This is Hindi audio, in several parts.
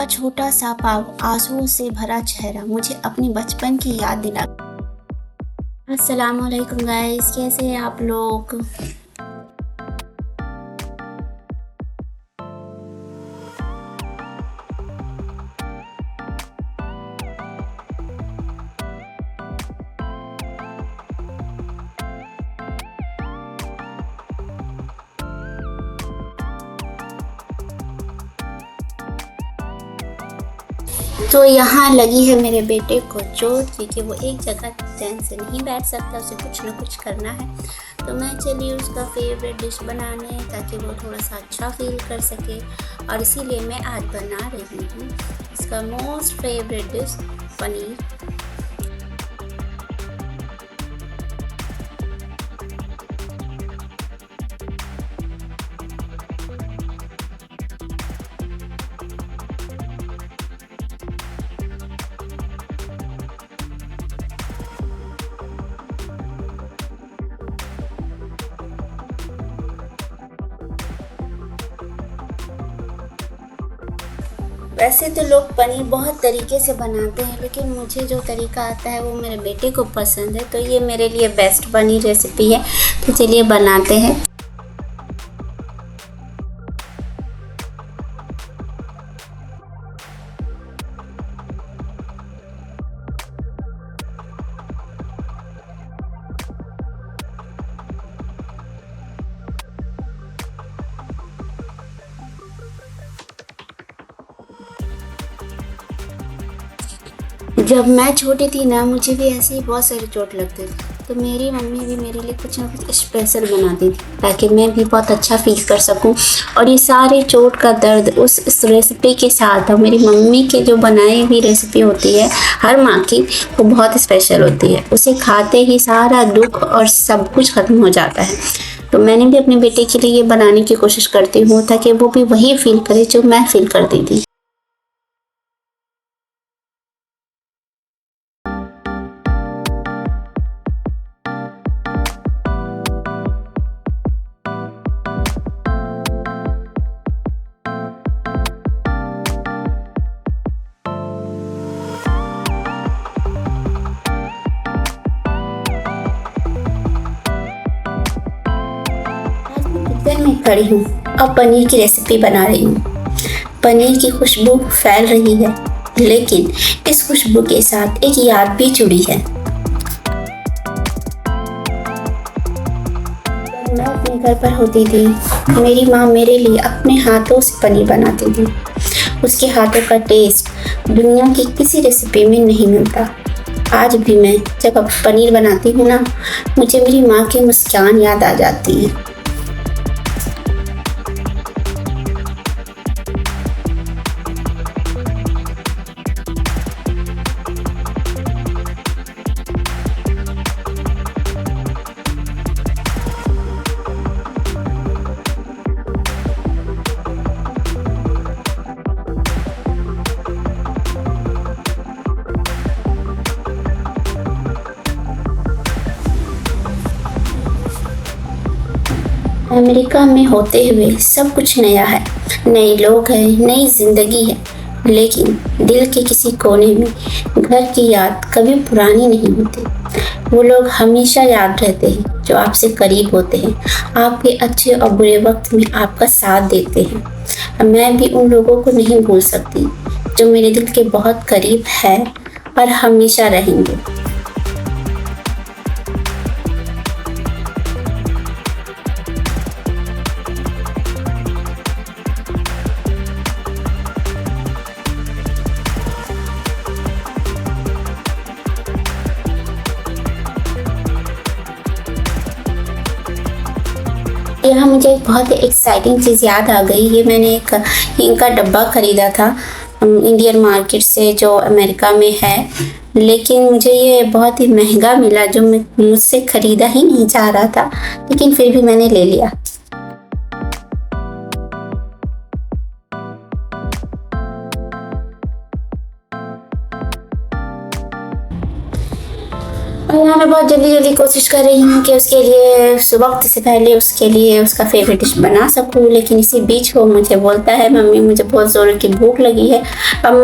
का छोटा सा पाव, आंसुओं से भरा चेहरा मुझे अपने बचपन की याद दिला। अस्सलाम वालेकुम गाइस, कैसे हैं आप लोग। तो यहाँ लगी है मेरे बेटे को चोट, क्योंकि वो एक जगह चैन से नहीं बैठ सकता, उसे कुछ ना कुछ करना है। तो मैं चली उसका फेवरेट डिश बनाने, ताकि वो थोड़ा सा अच्छा फील कर सके। और इसीलिए मैं आज बना रही हूँ इसका मोस्ट फेवरेट डिश, पनीर। वैसे तो लोग पनीर बहुत तरीके से बनाते हैं, लेकिन मुझे जो तरीका आता है वो मेरे बेटे को पसंद है, तो ये मेरे लिए बेस्ट पनीर रेसिपी है। तो चलिए बनाते हैं। जब मैं छोटी थी ना, मुझे भी ऐसे ही बहुत सारे चोट लगते थे, तो मेरी मम्मी भी मेरे लिए कुछ ना कुछ स्पेशल बनाती थी, ताकि मैं भी बहुत अच्छा फील कर सकूं। और ये सारे चोट का दर्द उस रेसिपी के साथ, और मेरी मम्मी की जो बनाई हुई रेसिपी होती है हर माँ की, वो बहुत स्पेशल होती है। उसे खाते ही सारा दुख और सब कुछ ख़त्म हो जाता है। तो मैंने भी अपने बेटे के लिए ये बनाने की कोशिश करती हूँ, ताकि वो भी वही फील करे जो मैं फील करती थी। किचन में खड़ी हूँ और पनीर की रेसिपी बना रही हूँ। पनीर की खुशबू फैल रही है, लेकिन इस खुशबू के साथ एक याद भी जुड़ी है। जब मैं अपने घर पर होती थी, मेरी माँ मेरे लिए अपने हाथों से पनीर बनाती थी। उसके हाथों का टेस्ट दुनिया की किसी रेसिपी में नहीं मिलता। आज भी मैं जब अब पनीर बनाती हूँ ना, मुझे मेरी माँ की मुस्कान याद आ जाती है। अमेरिका में होते हुए सब कुछ नया है, नए लोग हैं, नई जिंदगी है, लेकिन दिल के किसी कोने में घर की याद कभी पुरानी नहीं होती। वो लोग हमेशा याद रहते हैं जो आपसे करीब होते हैं, आपके अच्छे और बुरे वक्त में आपका साथ देते हैं। मैं भी उन लोगों को नहीं भूल सकती जो मेरे दिल के बहुत करीब है और हमेशा रहेंगे। यहाँ मुझे एक बहुत ही एक्साइटिंग चीज़ याद आ गई। ये मैंने एक हींग का डब्बा ख़रीदा था इंडियन मार्केट से, जो अमेरिका में है, लेकिन मुझे ये बहुत ही महंगा मिला, जो मुझसे ख़रीदा ही नहीं जा रहा था, लेकिन फिर भी मैंने ले लिया। और यहाँ मैं बहुत जल्दी जल्दी कोशिश कर रही हूँ कि उसके लिए वक्त से पहले उसके लिए उसका फेवरेट डिश बना सकूँ, लेकिन इसी बीच वो मुझे बोलता है, मम्मी मुझे बहुत ज़ोर की भूख लगी है। अब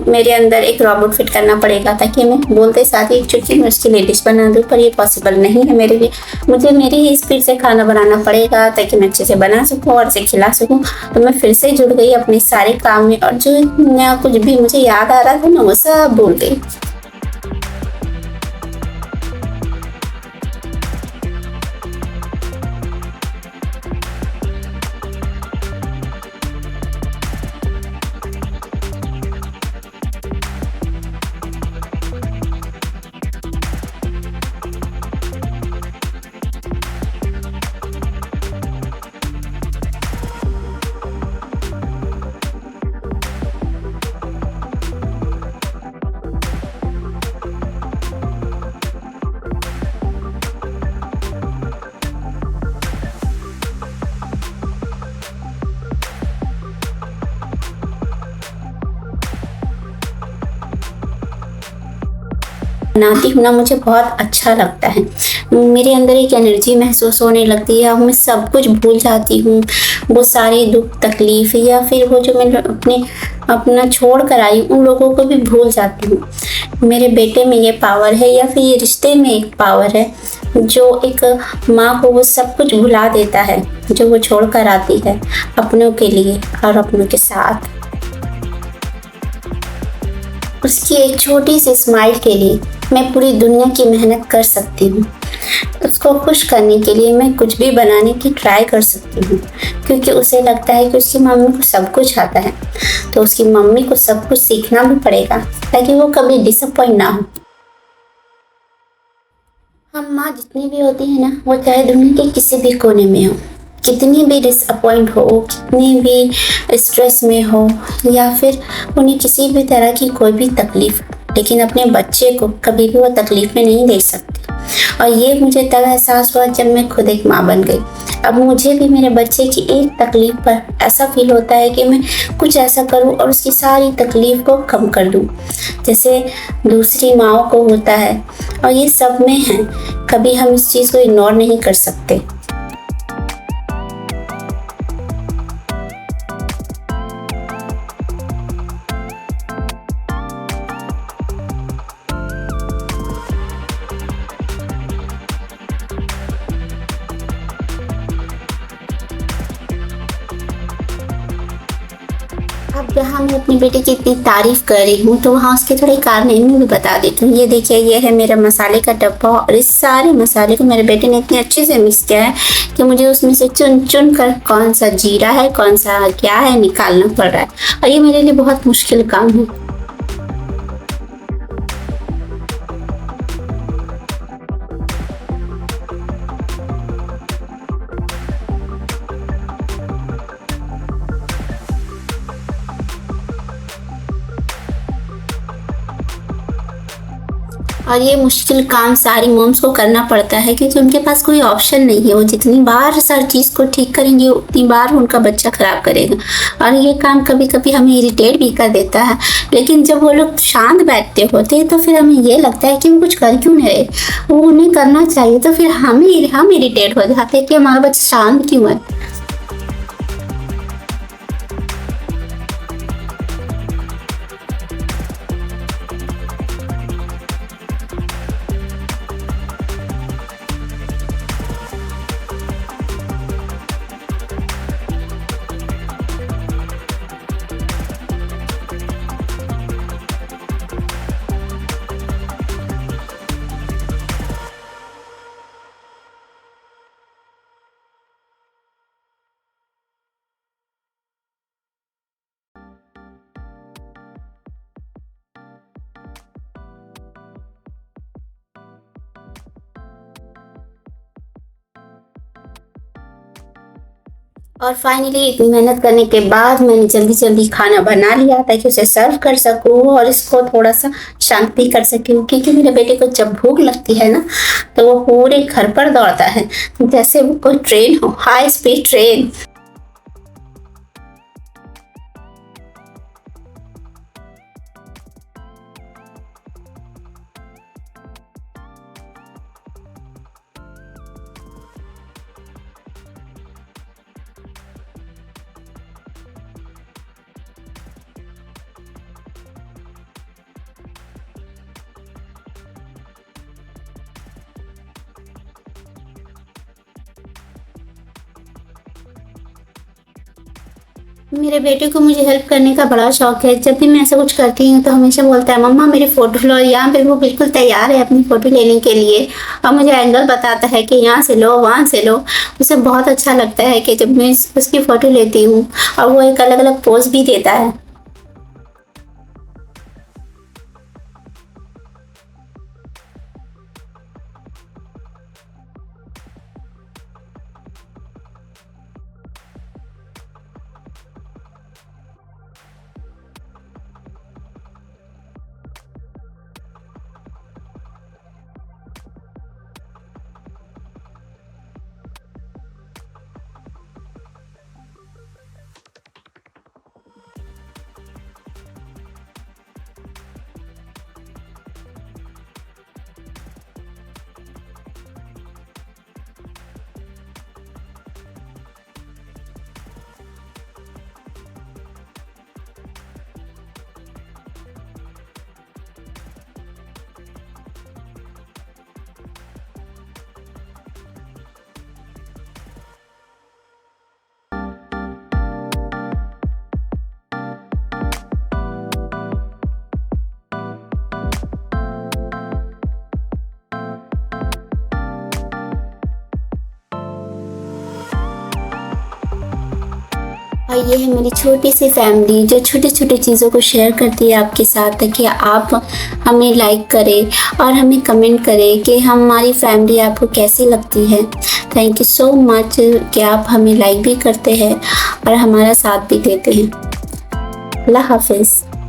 मेरे अंदर एक रोबोट फिट करना पड़ेगा ताकि मैं बोलते साथ ही एक चुटकी में उसके लिए डिश बना दूँ, पर ये पॉसिबल नहीं है मेरे लिए। मुझे मेरी ही स्पीड से खाना बनाना पड़ेगा ताकि मैं अच्छे से बना सकूँ और उसे खिला सकूँ। तो मैं फिर से जुड़ गई अपने सारे काम में, और जो नया कुछ भी मुझे याद आ रहा था ना वो सब भूल गई। बनाती हूँ ना मुझे बहुत अच्छा लगता है। मेरे अंदर एक एनर्जी महसूस होने लगती है और मैं सब कुछ भूल जाती हूँ। वो सारे दुख तकलीफ या फिर वो जो मैं अपना छोड़ कर आई उन लोगों को भी भूल जाती हूँ। मेरे बेटे में ये पावर है, या फिर ये रिश्ते में एक पावर है जो एक माँ को वो सब कुछ भुला देता है जो वो छोड़ कर आती है अपनों के लिए और अपनों के साथ। उसकी एक छोटी सी स्माइल के लिए मैं पूरी दुनिया की मेहनत कर सकती हूँ। उसको खुश करने के लिए मैं कुछ भी बनाने की ट्राई कर सकती हूँ, क्योंकि उसे लगता है कि उसकी मम्मी को सब कुछ आता है। तो उसकी मम्मी को सब कुछ सीखना भी पड़ेगा ताकि वो कभी डिसअपॉइंट ना हो। हम माँ जितनी भी होती है ना, वो चाहे दुनिया के किसी भी कोने में हो, कितनी भी डिसअपॉइंट हो, कितनी भी स्ट्रेस में हो, या फिर उन्हें किसी भी तरह की कोई भी तकलीफ, लेकिन अपने बच्चे को कभी भी वो तकलीफ में नहीं देख सकती। और ये मुझे तब एहसास हुआ जब मैं खुद एक माँ बन गई। अब मुझे भी मेरे बच्चे की एक तकलीफ पर ऐसा फील होता है कि मैं कुछ ऐसा करूं और उसकी सारी तकलीफ को कम कर दूं, जैसे दूसरी माँओं को होता है। और ये सब में है, कभी हम इस चीज़ को इग्नोर नहीं कर सकते। अब जहाँ मैं अपनी बेटी की इतनी तारीफ कर रही हूँ तो वहाँ उसके थोड़े कारनामे भी बता देती हूँ। ये देखिए, ये है मेरा मसाले का डब्बा, और इस सारे मसाले को मेरे बेटे ने इतने अच्छे से मिक्स किया है कि मुझे उसमें से चुन चुन कर कौन सा जीरा है कौन सा क्या है निकालना पड़ रहा है, और ये मेरे लिए बहुत मुश्किल काम है। और ये मुश्किल काम सारी मॉम्स को करना पड़ता है क्योंकि उनके पास कोई ऑप्शन नहीं है। वो जितनी बार हर चीज़ को ठीक करेंगे उतनी बार उनका बच्चा खराब करेगा, और ये काम कभी कभी हमें इरिटेट भी कर देता है। लेकिन जब वो लोग शांत बैठते होते हैं तो फिर हमें ये लगता है कि वो कुछ कर क्यों नहीं रहे, वो उन्हें करना चाहिए। तो फिर हम इरिटेट हो जाते हैं कि हमारा बच्चा शांत क्यों है। और फाइनली इतनी मेहनत करने के बाद मैंने जल्दी जल्दी खाना बना लिया ताकि उसे सर्व कर सकूँ और इसको थोड़ा सा शांति कर सकूँ, क्योंकि मेरे बेटे को जब भूख लगती है ना तो वो पूरे घर पर दौड़ता है जैसे वो कोई ट्रेन हो, हाई स्पीड ट्रेन। मेरे बेटे को मुझे हेल्प करने का बड़ा शौक है। जब भी मैं ऐसा कुछ करती हूँ तो हमेशा बोलता है मम्मा मेरी फ़ोटो लो। यहाँ पे वो बिल्कुल तैयार है अपनी फ़ोटो लेने के लिए और मुझे एंगल बताता है कि यहाँ से लो, वहाँ से लो। उसे बहुत अच्छा लगता है कि जब मैं उसकी फ़ोटो लेती हूँ और वो एक अलग अलग पोज़ भी देता है। और ये है मेरी छोटी सी फैमिली जो छोटी छोटी चीज़ों को शेयर करती है आपके साथ, ताकि आप हमें लाइक करें और हमें कमेंट करें कि हमारी फैमिली आपको कैसी लगती है। थैंक यू सो मच कि आप हमें लाइक भी करते हैं और हमारा साथ भी देते हैं। अल्लाह हाफिज़।